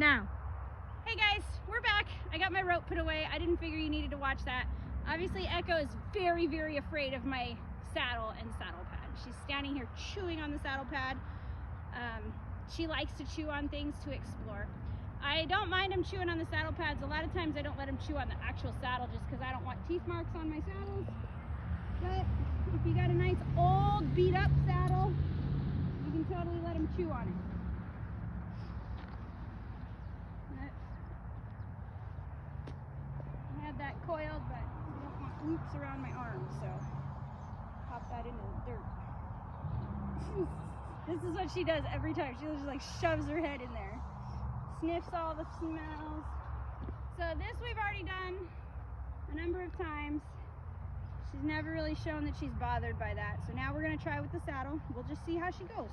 now. Hey guys, we're back. I got my rope put away. I didn't figure you needed to watch that. Obviously Echo is very, very afraid of my saddle and saddle pad. She's standing here chewing on the saddle pad. She likes to chew on things to explore. I don't mind him chewing on the saddle pads. A lot of times I don't let him chew on the actual saddle just because I don't want teeth marks on my saddles. But if you got a nice old beat up saddle, you can totally let him chew on it. I had that coiled, but I don't want loops around my arms, so pop that into the dirt. This is what she does every time. She just like shoves her head in there. Sniffs all the smells. So this we've already done a number of times. She's never really shown that she's bothered by that. So now we're gonna try with the saddle. We'll just see how she goes.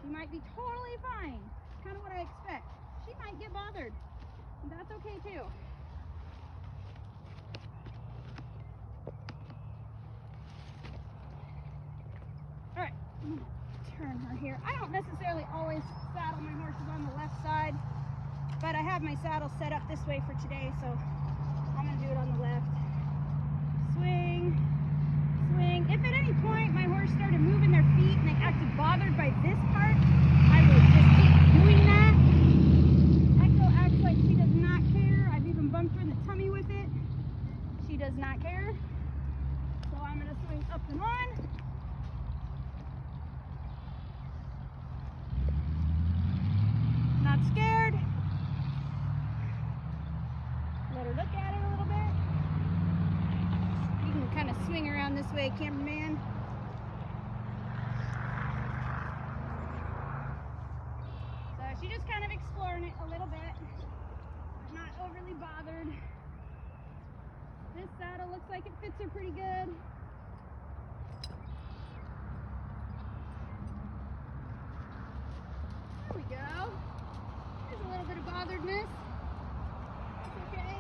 She might be totally fine. It's kind of what I expect. She might get bothered. That's okay too. All right, I'm gonna turn her here. I don't necessarily always saddle my horses on the left side, but I have my saddle set up this way for today, so I'm gonna do it on the left. Swing, swing. If at any point my horse started moving their feet and they acted bothered by this part, I would just keep doing that. Echo acts like she does not care. I've even bumped her in the tummy with it. She does not care. So I'm gonna swing up and on. Not scared. Let her look at it a little bit. You can kind of swing around this way, cameraman. So she's just kind of exploring it a little bit, but not overly bothered. This saddle looks like it fits her pretty good. There we go. There's a little bit of botheredness. That's okay.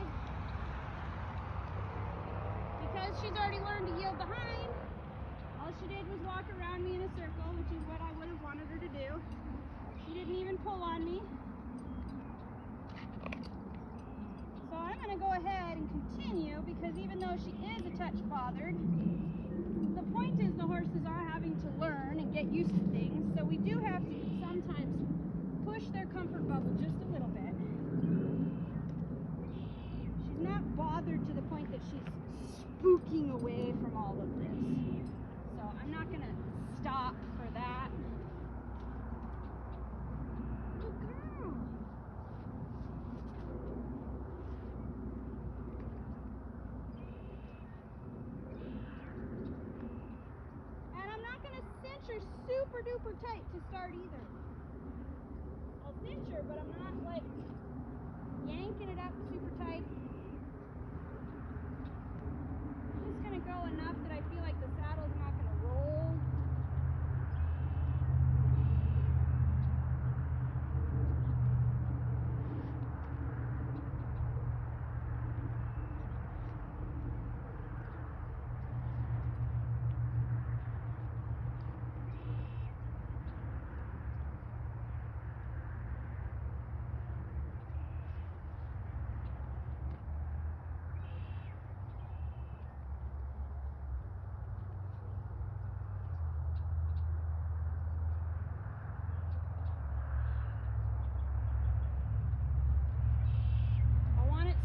Because she's already learned to yield behind, all she did was walk around me in a circle, which is what I would have wanted her to do. She didn't even pull on me. So I'm going to go ahead and continue, because even though she is a touch bothered, the point is the horses are having to learn and get used to things, so we do have to sometimes push their comfort bubble just a little bit. She's not bothered to the point that she's spooking away from all of this. So I'm not going to stop for that. Good girl. And I'm not going to cinch her super duper tight to start either. I'll cinch her, but I'm not like yanking it up super tight. I'm just gonna go enough that I feel like the saddle's not gonna roll.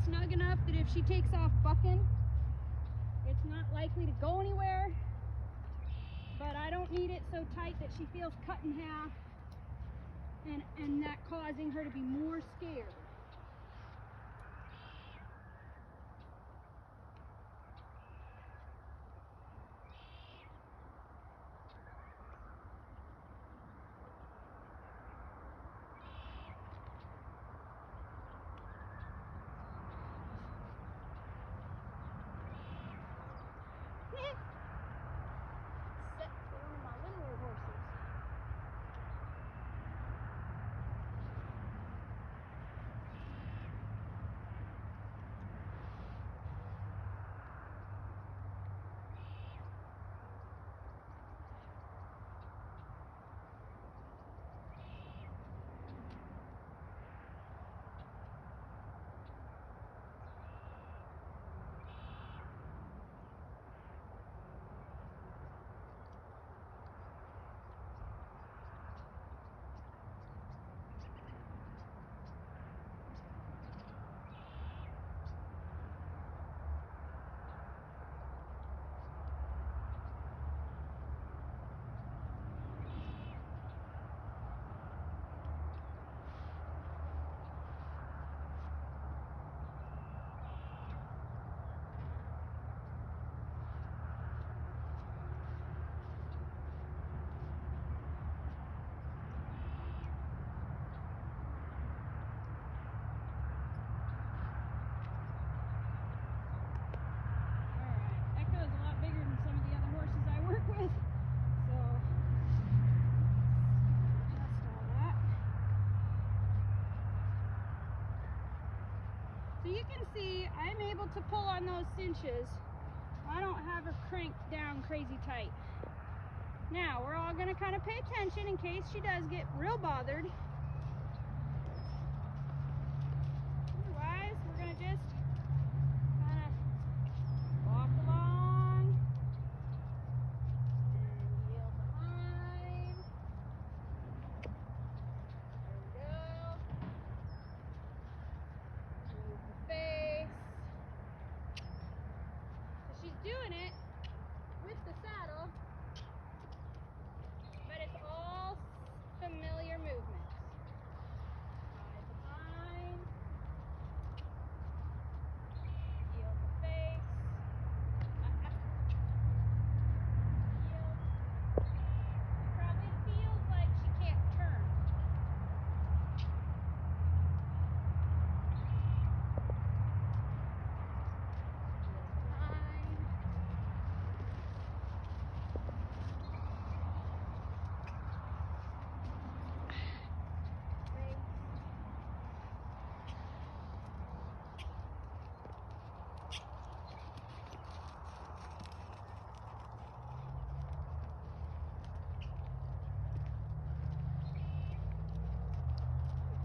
Snug enough that if she takes off bucking, it's not likely to go anywhere, but I don't need it so tight that she feels cut in half and that causing her to be more scared. Set for one of my littler horses. So you can see I'm able to pull on those cinches. I don't have her cranked down crazy tight. Now we're all gonna kind of pay attention in case she does get real bothered. Otherwise, we're gonna just kind of walk along and heel behind. There we go. Move the face. So she's doing it with the saddle, but it's all familiar movements. Side behind. Heel the face. Heel. Probably feels like she can't turn. Heel behind. Face.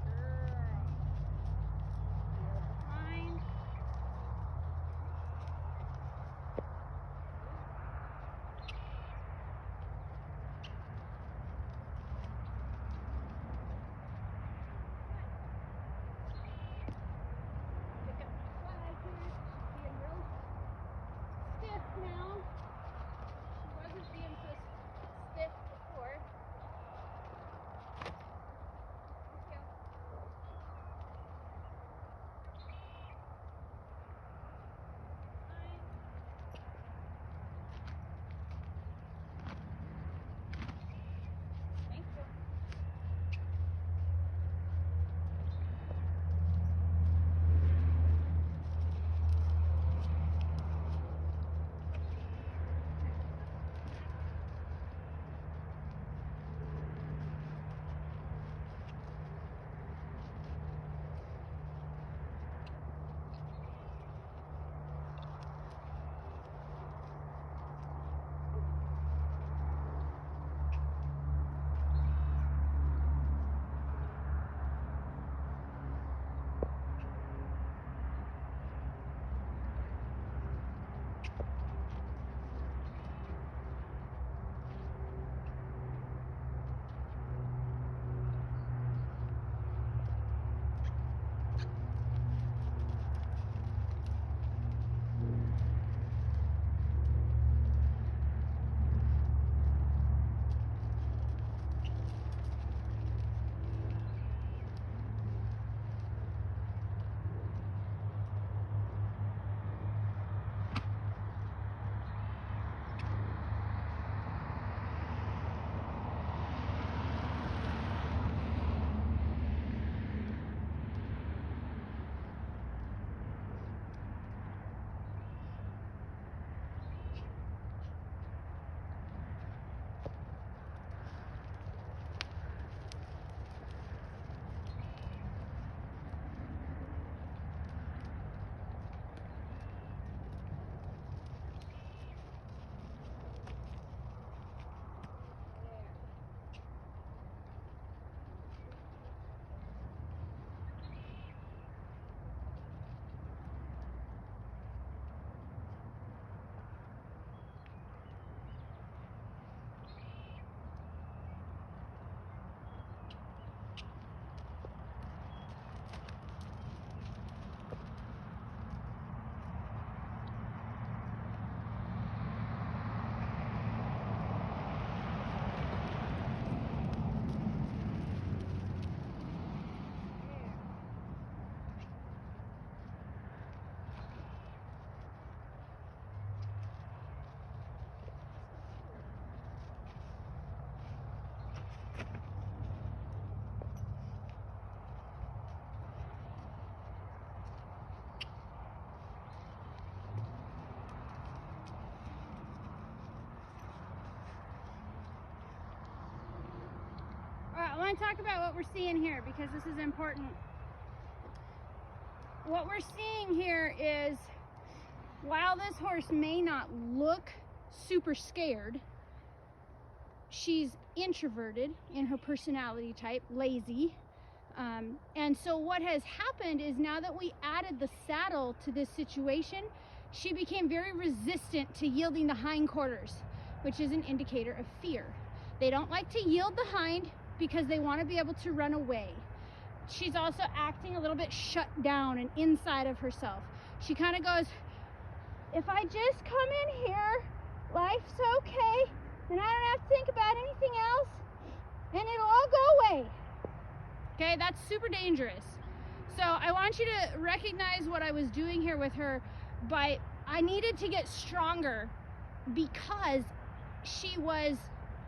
Girl. Heel behind. Pick up my flag here. She's being real stiff now. She wasn't being so stiff before. Let's go. Fine. Thank you. I want to talk about what we're seeing here because this is important. what we're seeing here is, while this horse may not look super scared, she's introverted in her personality type, lazy. And so what has happened is, now that we added the saddle to this situation, she became very resistant to yielding the hindquarters, which is an indicator of fear. They don't like to yield the hind because they want to be able to run away. She's also acting a little bit shut down and inside of herself. She kind of goes, if I just come in here, life's okay, then I don't have to think about anything else, and it'll all go away. Okay, that's super dangerous. So I want you to recognize what I was doing here with her, but I needed to get stronger because she was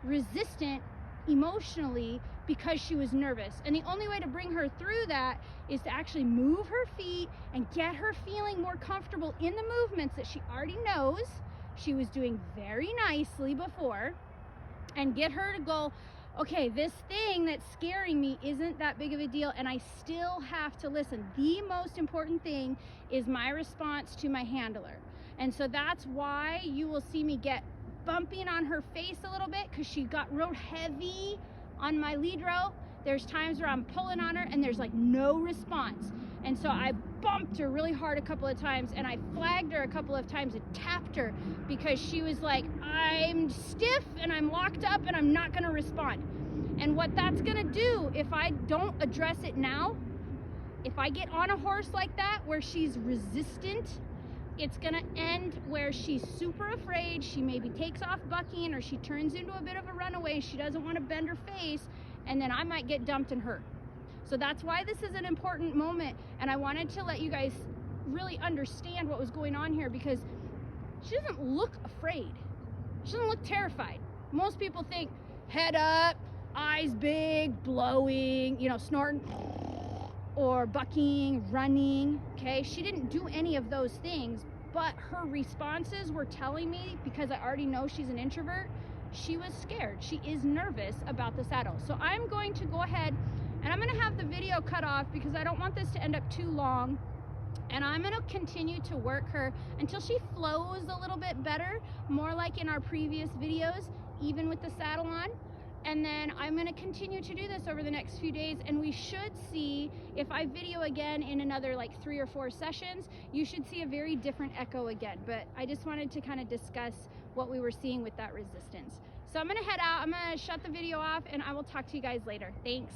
resistant emotionally, because she was nervous. And the only way to bring her through that is to actually move her feet and get her feeling more comfortable in the movements that she already knows she was doing very nicely before, and get her to go, okay, this thing that's scaring me isn't that big of a deal, and I still have to listen. The most important thing is my response to my handler. And so that's why you will see me get bumping on her face a little bit, because she got real heavy on my lead rope. There's times where I'm pulling on her and there's like no response. And so I bumped her really hard a couple of times, and I flagged her a couple of times and tapped her, because she was like, I'm stiff and I'm locked up and I'm not gonna respond. And what that's gonna do, if I don't address it now, if I get on a horse like that where she's resistant, it's gonna end where she's super afraid. She maybe takes off bucking, or she turns into a bit of a runaway. She doesn't want to bend her face, and then I might get dumped and hurt. So that's why this is an important moment, and I wanted to let you guys really understand what was going on here, because she doesn't look afraid. She doesn't look terrified. Most people think head up, eyes big, blowing, you know, snorting, or bucking, running. Okay, she didn't do any of those things, but her responses were telling me, because I already know she's an introvert, she was scared. She is nervous about the saddle. So I'm going to go ahead and I'm going to have the video cut off, because I don't want this to end up too long. And I'm going to continue to work her until she flows a little bit better, more like in our previous videos, even with the saddle on. And then I'm going to continue to do this over the next few days, and we should see, if I video again in another like 3 or 4 sessions, you should see a very different Echo again. But I just wanted to kind of discuss what we were seeing with that resistance. So I'm going to head out, I'm going to shut the video off, and I will talk to you guys later. Thanks.